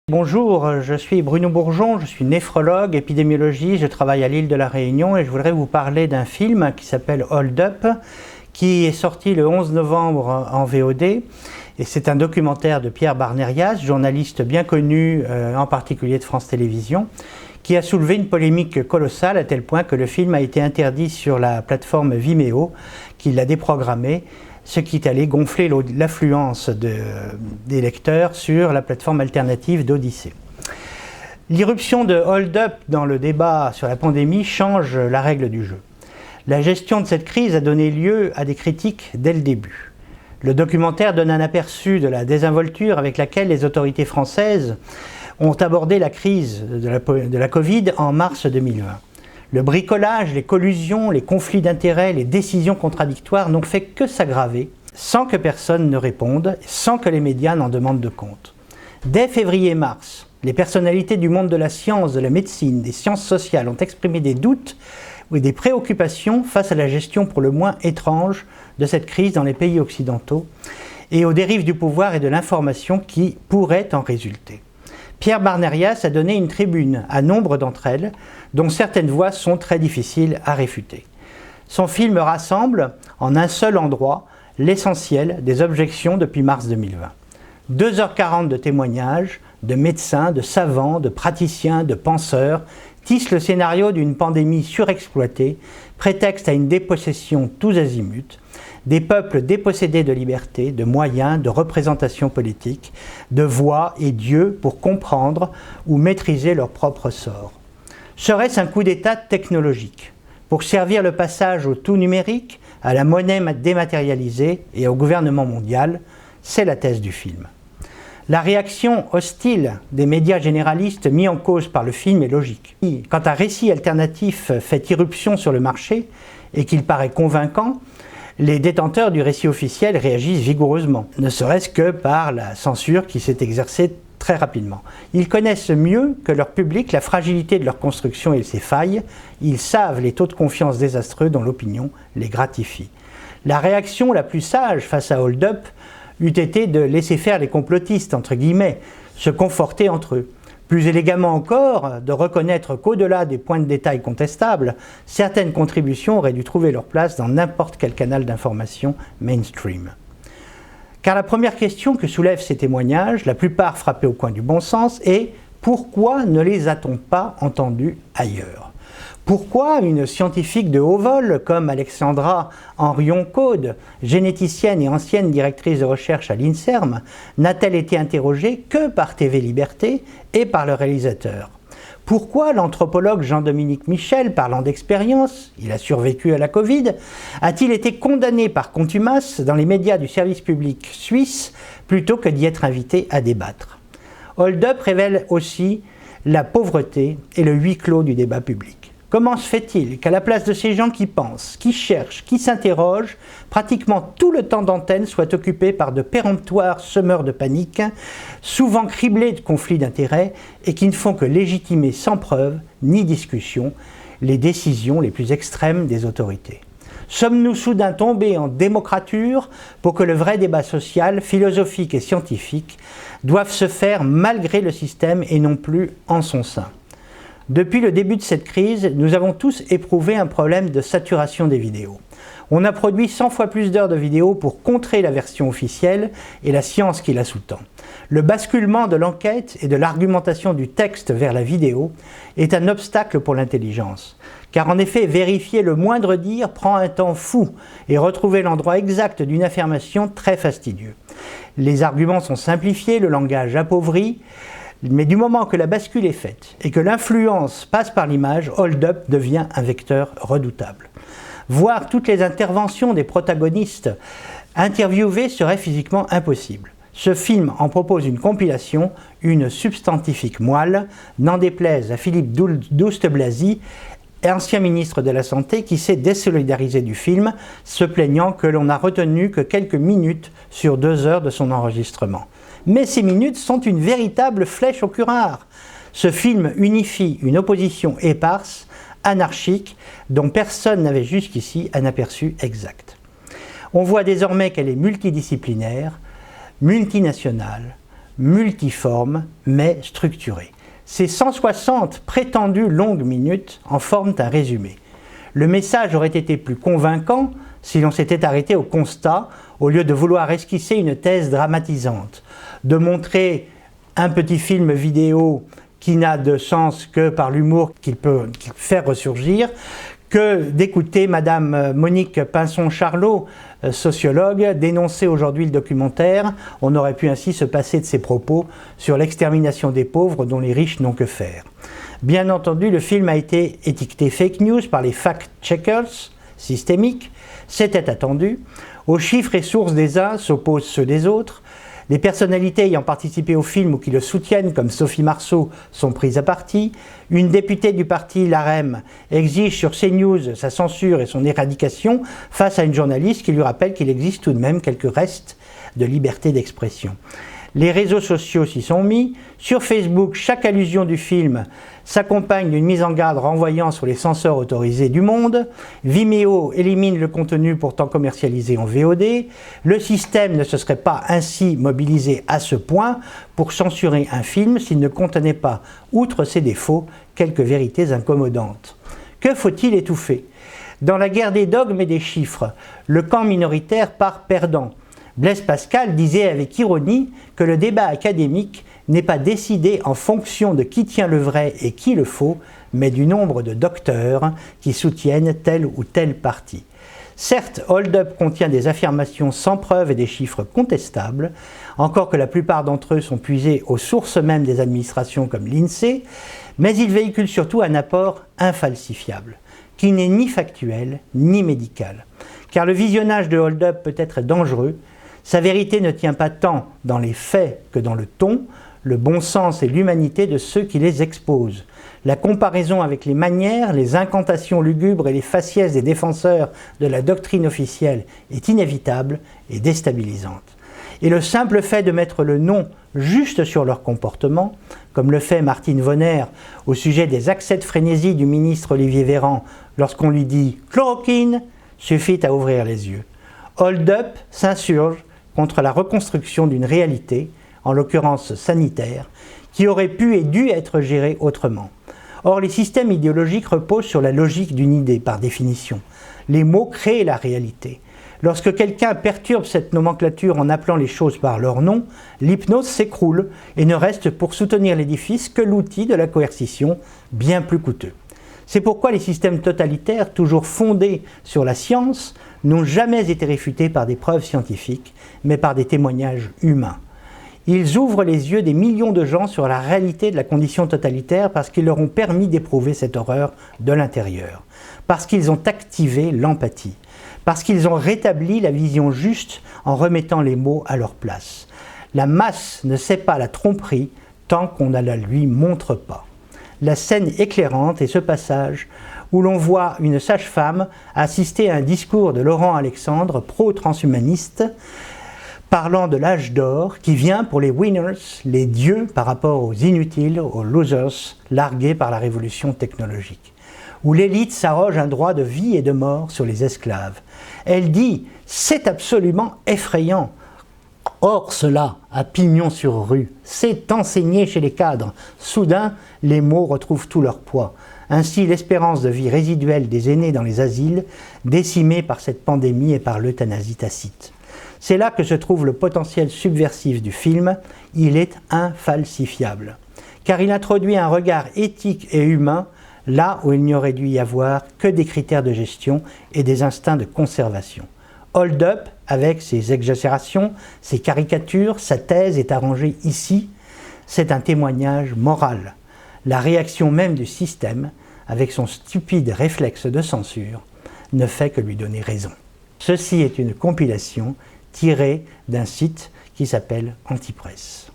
Bonjour, je suis Bruno Bourgeon, je suis néphrologue, épidémiologiste, je travaille à l'île de la Réunion et je voudrais vous parler d'un film qui s'appelle Hold Up, qui est sorti le 11 novembre en VOD. Et c'est un documentaire de Pierre Barnérias, journaliste bien connu, en particulier de France Télévisions, qui a soulevé une polémique colossale à tel point que le film a été interdit sur la plateforme Vimeo, qui l'a déprogrammé, ce qui est allé gonfler l'affluence des lecteurs sur la plateforme alternative d'Odyssée. L'irruption de Hold Up dans le débat sur la pandémie change la règle du jeu. La gestion de cette crise a donné lieu à des critiques dès le début. Le documentaire donne un aperçu de la désinvolture avec laquelle les autorités françaises ont abordé la crise de la Covid en mars 2020. Le bricolage, les collusions, les conflits d'intérêts, les décisions contradictoires n'ont fait que s'aggraver sans que personne ne réponde, sans que les médias n'en demandent de compte. Dès février-mars, les personnalités du monde de la science, de la médecine, des sciences sociales ont exprimé des doutes ou des préoccupations face à la gestion pour le moins étrange de cette crise dans les pays occidentaux et aux dérives du pouvoir et de l'information qui pourraient en résulter. Pierre Barnérias a donné une tribune à nombre d'entre elles, dont certaines voix sont très difficiles à réfuter. Son film rassemble en un seul endroit l'essentiel des objections depuis mars 2020. 2h40 de témoignages, de médecins, de savants, de praticiens, de penseurs, tissent le scénario d'une pandémie surexploitée, prétexte à une dépossession tous azimuts, des peuples dépossédés de liberté, de moyens, de représentation politique, de voix et d'yeux pour comprendre ou maîtriser leur propre sort. Serait-ce un coup d'État technologique pour servir le passage au tout numérique, à la monnaie dématérialisée et au gouvernement mondial? C'est la thèse du film. La réaction hostile des médias généralistes mis en cause par le film est logique. Quand un récit alternatif fait irruption sur le marché et qu'il paraît convaincant, les détenteurs du récit officiel réagissent vigoureusement, ne serait-ce que par la censure qui s'est exercée très rapidement. Ils connaissent mieux que leur public la fragilité de leur construction et ses failles, ils savent les taux de confiance désastreux dont l'opinion les gratifie. La réaction la plus sage face à Hold Up eût été de laisser faire les complotistes, entre guillemets, se conforter entre eux. Plus élégamment encore, de reconnaître qu'au-delà des points de détail contestables, certaines contributions auraient dû trouver leur place dans n'importe quel canal d'information mainstream. Car la première question que soulèvent ces témoignages, la plupart frappés au coin du bon sens, est « pourquoi ne les a-t-on pas entendus ailleurs ?» Pourquoi une scientifique de haut vol comme Alexandra Henrion-Caude, généticienne et ancienne directrice de recherche à l'INSERM, n'a-t-elle été interrogée que par TV Liberté et par le réalisateur? Pourquoi l'anthropologue Jean-Dominique Michel, parlant d'expérience, il a survécu à la Covid, a-t-il été condamné par contumace dans les médias du service public suisse plutôt que d'y être invité à débattre? Hold Up révèle aussi la pauvreté et le huis clos du débat public. Comment se fait-il qu'à la place de ces gens qui pensent, qui cherchent, qui s'interrogent, pratiquement tout le temps d'antenne soit occupé par de péremptoires semeurs de panique, souvent criblés de conflits d'intérêts et qui ne font que légitimer sans preuve ni discussion les décisions les plus extrêmes des autorités? Sommes-nous soudain tombés en démocrature pour que le vrai débat social, philosophique et scientifique doive se faire malgré le système et non plus en son sein? Depuis le début de cette crise, nous avons tous éprouvé un problème de saturation des vidéos. On a produit 100 fois plus d'heures de vidéos pour contrer la version officielle et la science qui la sous-tend. Le basculement de l'enquête et de l'argumentation du texte vers la vidéo est un obstacle pour l'intelligence. Car en effet, vérifier le moindre dire prend un temps fou et retrouver l'endroit exact d'une affirmation très fastidieux. Les arguments sont simplifiés, le langage appauvri, mais du moment que la bascule est faite et que l'influence passe par l'image, Hold Up devient un vecteur redoutable. Voir toutes les interventions des protagonistes interviewés serait physiquement impossible. Ce film en propose une compilation, une substantifique moelle, n'en déplaise à Philippe Douste-Blazy, ancien ministre de la Santé, qui s'est désolidarisé du film, se plaignant que l'on n'a retenu que quelques minutes sur 2 heures de son enregistrement. Mais ces minutes sont une véritable flèche au curare. Ce film unifie une opposition éparse, anarchique, dont personne n'avait jusqu'ici un aperçu exact. On voit désormais qu'elle est multidisciplinaire, multinationale, multiforme mais structuré. Ces 160 prétendues longues minutes en forment un résumé. Le message aurait été plus convaincant si l'on s'était arrêté au constat, au lieu de vouloir esquisser une thèse dramatisante, de montrer un petit film vidéo qui n'a de sens que par l'humour qu'il peut faire ressurgir, que d'écouter Madame Monique Pinson-Charlot, sociologue, dénoncer aujourd'hui le documentaire. On aurait pu ainsi se passer de ses propos sur l'extermination des pauvres dont les riches n'ont que faire. Bien entendu, le film a été étiqueté fake news par les fact-checkers systémiques, c'était attendu. Aux chiffres et sources des uns s'opposent ceux des autres. Les personnalités ayant participé au film ou qui le soutiennent, comme Sophie Marceau, sont prises à partie. Une députée du parti LaREM exige sur CNews sa censure et son éradication face à une journaliste qui lui rappelle qu'il existe tout de même quelques restes de liberté d'expression. Les réseaux sociaux s'y sont mis. Sur Facebook, chaque allusion du film s'accompagne d'une mise en garde renvoyant sur les censeurs autorisés du monde. Vimeo élimine le contenu pourtant commercialisé en VOD. Le système ne se serait pas ainsi mobilisé à ce point pour censurer un film s'il ne contenait pas, outre ses défauts, quelques vérités incommodantes. Que faut-il étouffer? Dans la guerre des dogmes et des chiffres, le camp minoritaire part perdant. Blaise Pascal disait avec ironie que le débat académique n'est pas décidé en fonction de qui tient le vrai et qui le faux, mais du nombre de docteurs qui soutiennent tel ou tel parti. Certes, Hold Up contient des affirmations sans preuve et des chiffres contestables, encore que la plupart d'entre eux sont puisés aux sources mêmes des administrations comme l'INSEE, mais il véhicule surtout un apport infalsifiable, qui n'est ni factuel ni médical. Car le visionnage de Hold Up peut être dangereux. Sa vérité ne tient pas tant dans les faits que dans le ton, le bon sens et l'humanité de ceux qui les exposent. La comparaison avec les manières, les incantations lugubres et les faciès des défenseurs de la doctrine officielle est inévitable et déstabilisante. Et le simple fait de mettre le nom juste sur leur comportement, comme le fait Martine Vonner au sujet des accès de frénésie du ministre Olivier Véran lorsqu'on lui dit « chloroquine », suffit à ouvrir les yeux. Hold Up s'insurge contre la reconstruction d'une réalité, en l'occurrence sanitaire, qui aurait pu et dû être gérée autrement. Or, les systèmes idéologiques reposent sur la logique d'une idée, par définition. Les mots créent la réalité. Lorsque quelqu'un perturbe cette nomenclature en appelant les choses par leur nom, l'hypnose s'écroule et ne reste pour soutenir l'édifice que l'outil de la coercition, bien plus coûteux. C'est pourquoi les systèmes totalitaires, toujours fondés sur la science, n'ont jamais été réfutés par des preuves scientifiques, mais par des témoignages humains. Ils ouvrent les yeux des millions de gens sur la réalité de la condition totalitaire parce qu'ils leur ont permis d'éprouver cette horreur de l'intérieur, parce qu'ils ont activé l'empathie, parce qu'ils ont rétabli la vision juste en remettant les mots à leur place. La masse ne sait pas la tromperie tant qu'on ne la lui montre pas. La scène éclairante est ce passage où l'on voit une sage-femme assister à un discours de Laurent Alexandre, pro-transhumaniste, parlant de l'âge d'or qui vient pour les winners, les dieux par rapport aux inutiles, aux losers, largués par la révolution technologique, où l'élite s'arroge un droit de vie et de mort sur les esclaves. Elle dit « c'est absolument effrayant ». Or cela, à pignon sur rue, c'est enseigné chez les cadres. Soudain, les mots retrouvent tout leur poids. Ainsi, l'espérance de vie résiduelle des aînés dans les asiles, décimée par cette pandémie et par l'euthanasie tacite. C'est là que se trouve le potentiel subversif du film. Il est infalsifiable, car il introduit un regard éthique et humain là où il n'y aurait dû y avoir que des critères de gestion et des instincts de conservation. Hold Up, avec ses exagérations, ses caricatures, sa thèse est arrangée ici. C'est un témoignage moral. La réaction même du système, avec son stupide réflexe de censure, ne fait que lui donner raison. Ceci est une compilation tirée d'un site qui s'appelle Antipresse.